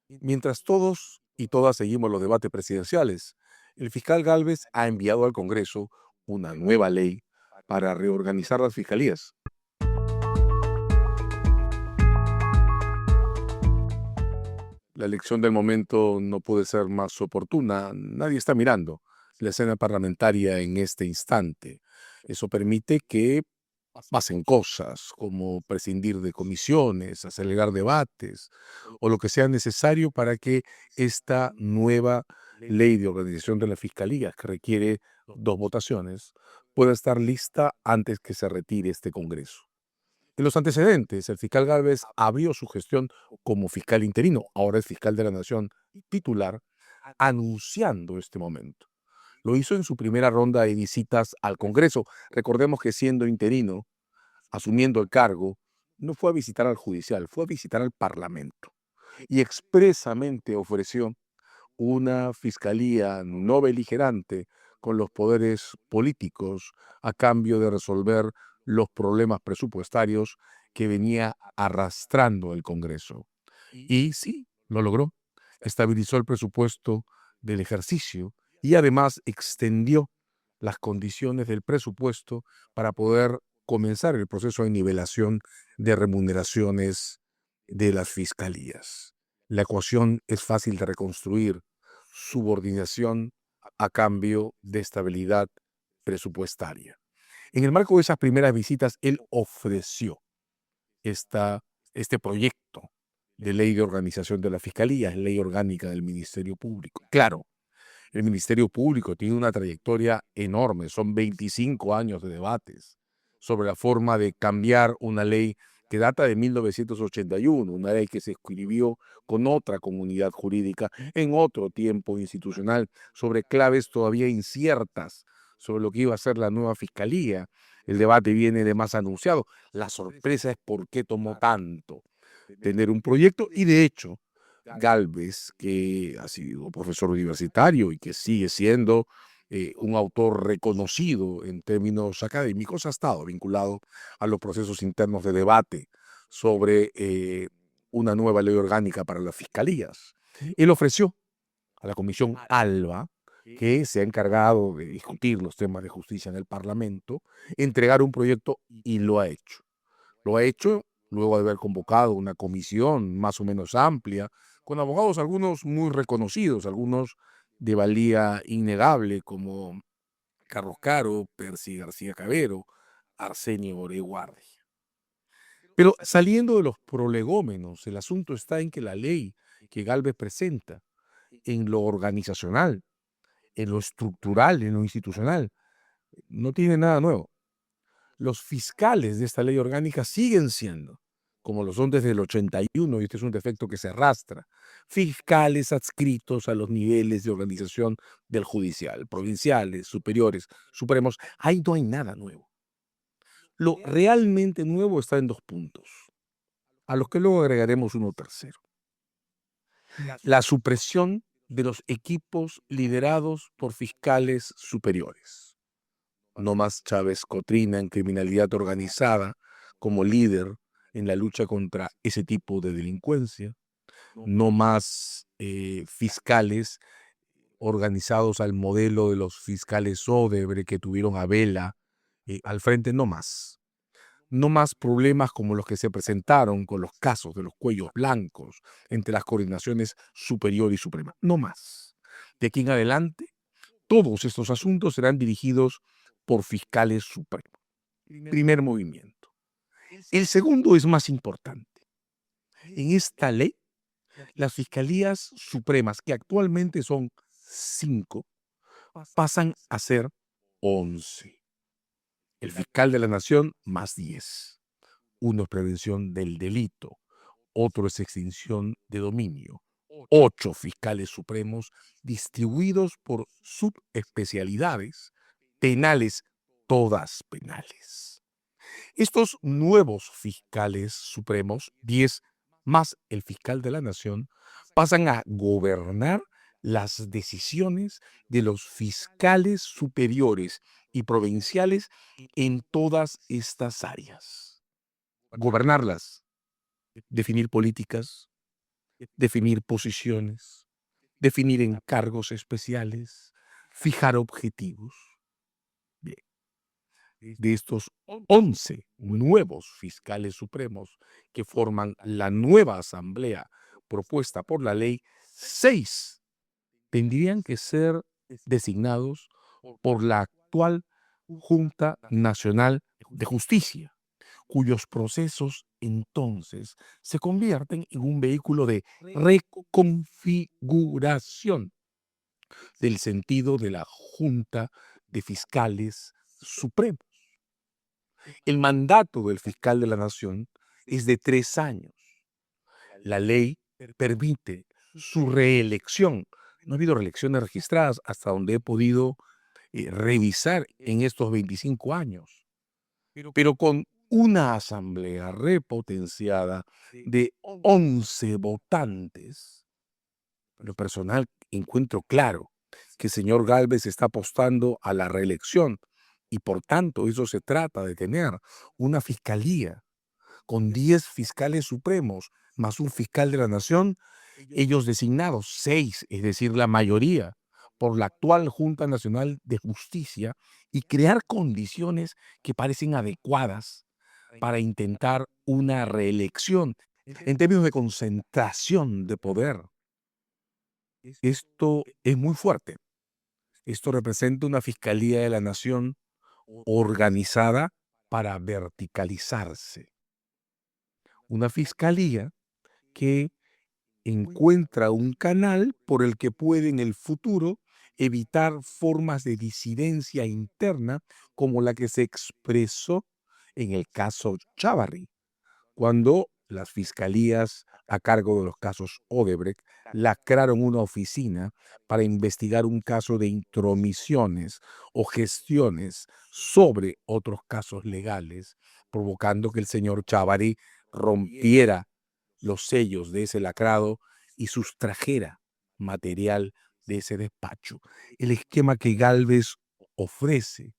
Mientras todos y todas seguimos los debates presidenciales, el fiscal Gálvez ha enviado al Congreso una nueva ley para reorganizar las fiscalías. La elección del momento no puede ser más oportuna. Nadie está mirando la escena parlamentaria en este instante. Eso permite que pasen cosas como prescindir de comisiones, acelerar debates o lo que sea necesario para que esta nueva ley de organización de las fiscalías, que requiere 2 votaciones, pueda estar lista antes que se retire este Congreso. En los antecedentes, el fiscal Gálvez abrió su gestión como fiscal interino, ahora es fiscal de la Nación titular, anunciando este momento. Lo hizo en su primera ronda de visitas al Congreso. Recordemos que siendo interino, asumiendo el cargo, no fue a visitar al judicial, fue a visitar al Parlamento. Y expresamente ofreció una fiscalía no beligerante con los poderes políticos a cambio de resolver los problemas presupuestarios que venía arrastrando el Congreso. Y sí, lo logró. Estabilizó el presupuesto del ejercicio y además extendió las condiciones del presupuesto para poder comenzar el proceso de nivelación de remuneraciones de las fiscalías. La ecuación es fácil de reconstruir: subordinación a cambio de estabilidad presupuestaria. En el marco de esas primeras visitas, él ofreció esta, este proyecto de ley de organización de la Fiscalía, ley orgánica del Ministerio Público. Claro, el Ministerio Público tiene una trayectoria enorme, son 25 años de debates sobre la forma de cambiar una ley que data de 1981, una ley que se escribió con otra comunidad jurídica en otro tiempo institucional, sobre claves todavía inciertas sobre lo que iba a ser la nueva fiscalía. El debate viene de más anunciado. La sorpresa es por qué tomó tanto tener un proyecto y, de hecho, Gálvez, que ha sido profesor universitario y que sigue siendo un autor reconocido en términos académicos, ha estado vinculado a los procesos internos de debate sobre una nueva ley orgánica para las fiscalías. Él ofreció a la Comisión ALBA, que se ha encargado de discutir los temas de justicia en el Parlamento, entregar un proyecto y lo ha hecho. Lo ha hecho luego de haber convocado una comisión más o menos amplia, con abogados algunos muy reconocidos, algunos de valía innegable, como Carlos Caro, Percy García Cabero, Arsenio Oreguardi. Pero saliendo de los prolegómenos, el asunto está en que la ley que Gálvez presenta, en lo organizacional, en lo estructural, en lo institucional, no tiene nada nuevo. Los fiscales de esta ley orgánica siguen siendo, como lo son desde el 81, y este es un defecto que se arrastra, fiscales adscritos a los niveles de organización del judicial, provinciales, superiores, supremos. Ahí no hay nada nuevo. Lo realmente nuevo está en 2 puntos, a los que luego agregaremos uno tercero: la supresión de los equipos liderados por fiscales superiores. No más Chávez Cotrina en criminalidad organizada como líder en la lucha contra ese tipo de delincuencia. No más fiscales organizados al modelo de los fiscales Odebrecht que tuvieron a Vela al frente. No más. No más problemas como los que se presentaron con los casos de los cuellos blancos entre las coordinaciones superior y suprema. No más. De aquí en adelante, todos estos asuntos serán dirigidos por fiscales supremos. Primer movimiento. El segundo es más importante. En esta ley, las fiscalías supremas, que actualmente son 5, pasan a ser 11. El fiscal de la Nación más 10. Uno es prevención del delito, otro es extinción de dominio. 8 fiscales supremos distribuidos por subespecialidades penales, todas penales. Estos nuevos fiscales supremos, 10 más el fiscal de la Nación, pasan a gobernar las decisiones de los fiscales superiores y provinciales en todas estas áreas. Gobernarlas, definir políticas, definir posiciones, definir encargos especiales, fijar objetivos. Bien, de estos 11 nuevos fiscales supremos que forman la nueva asamblea propuesta por la ley, 6 tendrían que ser designados por la actual Junta Nacional de Justicia, cuyos procesos entonces se convierten en un vehículo de reconfiguración del sentido de la Junta de Fiscales Supremos. El mandato del fiscal de la Nación es de 3 años. La ley permite su reelección. No ha habido reelecciones registradas hasta donde he podido revisar en estos 25 años, pero con una asamblea repotenciada de 11 votantes. En lo personal, encuentro claro que el señor Gálvez está apostando a la reelección y por tanto eso se trata de tener una fiscalía con 10 fiscales supremos más un fiscal de la nación, ellos designados 6, es decir, la mayoría, por la actual Junta Nacional de Justicia y crear condiciones que parecen adecuadas para intentar una reelección en términos de concentración de poder. Esto es muy fuerte. Esto representa una Fiscalía de la Nación organizada para verticalizarse. Una fiscalía que encuentra un canal por el que puede en el futuro evitar formas de disidencia interna como la que se expresó en el caso Chávarri, cuando las fiscalías a cargo de los casos Odebrecht lacraron una oficina para investigar un caso de intromisiones o gestiones sobre otros casos legales, provocando que el señor Chávarri rompiera los sellos de ese lacrado y sustrajera material de ese despacho. El esquema que Gálvez ofrece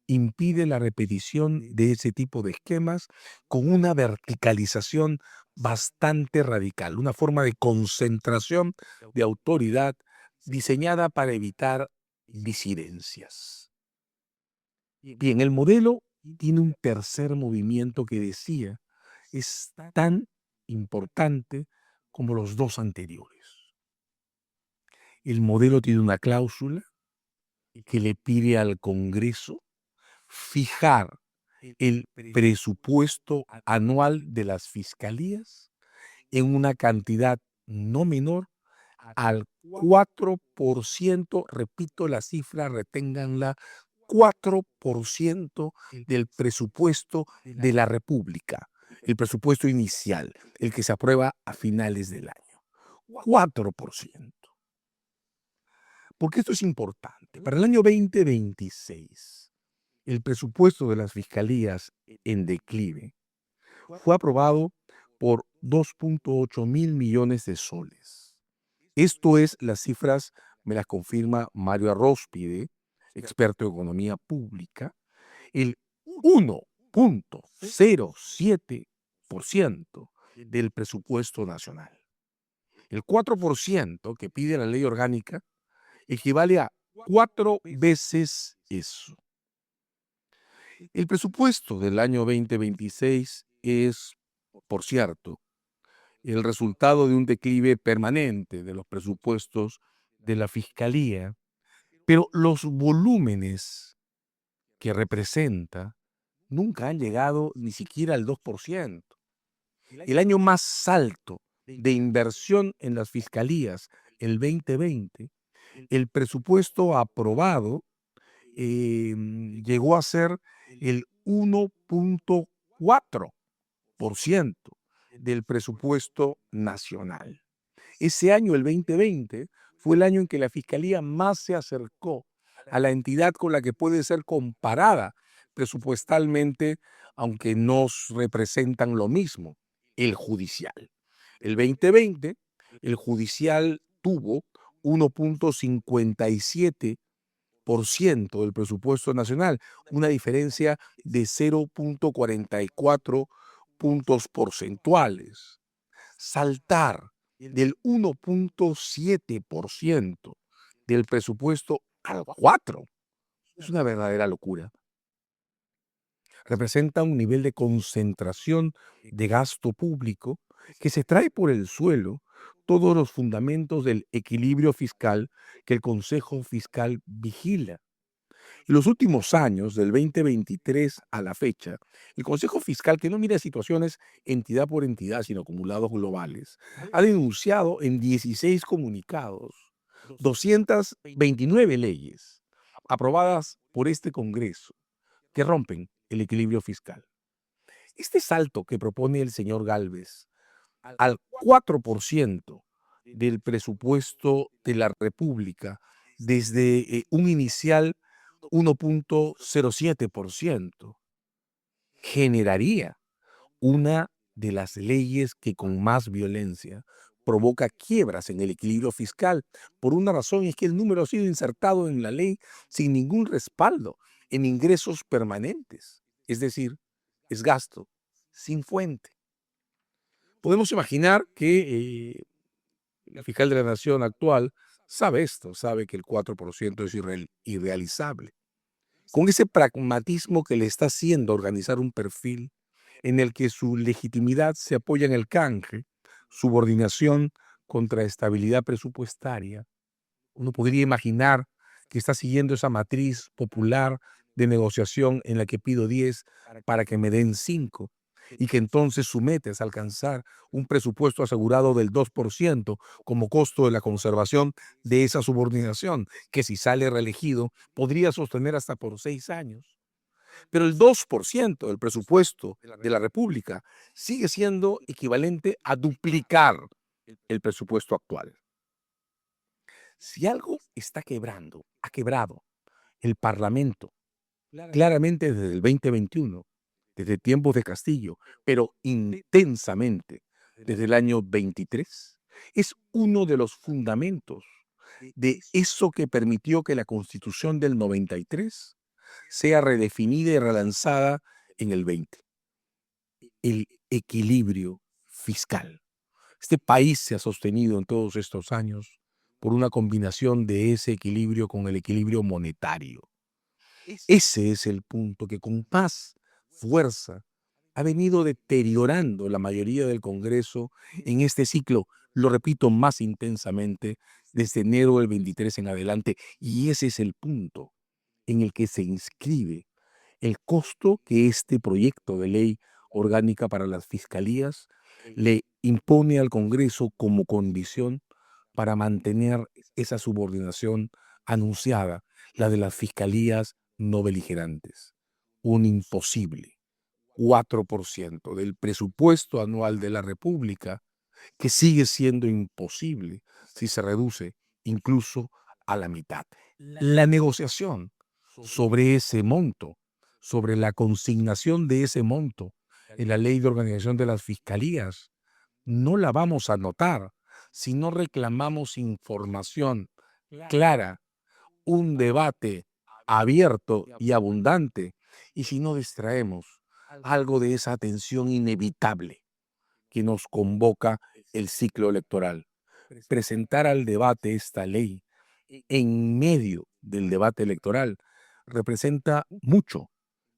impide la repetición de ese tipo de esquemas con una verticalización bastante radical, una forma de concentración de autoridad diseñada para evitar disidencias. Bien, el modelo tiene un tercer movimiento que decía es tan importante como los dos anteriores. El modelo tiene una cláusula que le pide al Congreso fijar el presupuesto anual de las fiscalías en una cantidad no menor al 4%, repito la cifra, reténganla, 4% del presupuesto de la República, el presupuesto inicial, el que se aprueba a finales del año. 4%. Porque esto es importante. Para el año 2026, el presupuesto de las fiscalías en declive fue aprobado por 2.8 mil millones de soles. Esto es, las cifras me las confirma Mario Arróspide, experto en economía pública, el 1.07% del presupuesto nacional. El 4% que pide la ley orgánica equivale a 4 veces eso. El presupuesto del año 2026 es, por cierto, el resultado de un declive permanente de los presupuestos de la Fiscalía, pero los volúmenes que representa nunca han llegado ni siquiera al 2%. El año más alto de inversión en las fiscalías, el 2020, el presupuesto aprobado llegó a ser el 1.4% del presupuesto nacional. Ese año, el 2020, fue el año en que la Fiscalía más se acercó a la entidad con la que puede ser comparada presupuestalmente, aunque no representan lo mismo, el judicial. El 2020, el judicial tuvo 1.57% del presupuesto nacional, una diferencia de 0.44 puntos porcentuales. Saltar del 1.7% del presupuesto al 4%. Es una verdadera locura. Representa un nivel de concentración de gasto público que se trae por el suelo todos los fundamentos del equilibrio fiscal que el Consejo Fiscal vigila. En los últimos años, del 2023 a la fecha, el Consejo Fiscal, que no mira situaciones entidad por entidad, sino acumulados globales, ha denunciado en 16 comunicados 229 leyes aprobadas por este Congreso que rompen el equilibrio fiscal. Este salto que propone el señor Gálvez al 4% del presupuesto de la República desde un inicial 1.07%, generaría una de las leyes que con más violencia provoca quiebras en el equilibrio fiscal, por una razón, y es que el número ha sido insertado en la ley sin ningún respaldo en ingresos permanentes, es decir, es gasto sin fuente. Podemos imaginar que el fiscal de la Nación actual sabe esto, sabe que el 4% es irrealizable. Con ese pragmatismo que le está haciendo organizar un perfil en el que su legitimidad se apoya en el canje, subordinación contra estabilidad presupuestaria, uno podría imaginar que está siguiendo esa matriz popular de negociación en la que pido 10 para que me den 5 y que entonces su meta es alcanzar un presupuesto asegurado del 2% como costo de la conservación de esa subordinación, que si sale reelegido podría sostener hasta por 6 años. Pero el 2% del presupuesto de la República sigue siendo equivalente a duplicar el presupuesto actual. Si algo está quebrando, ha quebrado el Parlamento, claramente desde el 2021, desde tiempos de Castillo, pero intensamente desde el año 23, es uno de los fundamentos de eso que permitió que la Constitución del 93 sea redefinida y relanzada en el 20, el equilibrio fiscal. Este país se ha sostenido en todos estos años por una combinación de ese equilibrio con el equilibrio monetario. Ese es el punto que con más fuerza ha venido deteriorando la mayoría del Congreso en este ciclo, lo repito más intensamente, desde enero del 23 en adelante, y ese es el punto en el que se inscribe el costo que este proyecto de ley orgánica para las fiscalías le impone al Congreso como condición para mantener esa subordinación anunciada, la de las fiscalías no beligerantes. Un imposible 4% del presupuesto anual de la República, que sigue siendo imposible si se reduce incluso a la mitad. La negociación sobre ese monto, sobre la consignación de ese monto en la ley de organización de las fiscalías, no la vamos a notar si no reclamamos información clara, un debate abierto y abundante, y si no distraemos algo de esa atención inevitable que nos convoca el ciclo electoral. Presentar al debate esta ley en medio del debate electoral representa mucho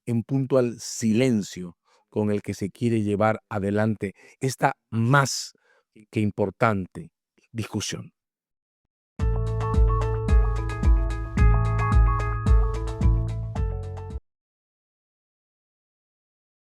en punto al silencio con el que se quiere llevar adelante esta más que importante discusión.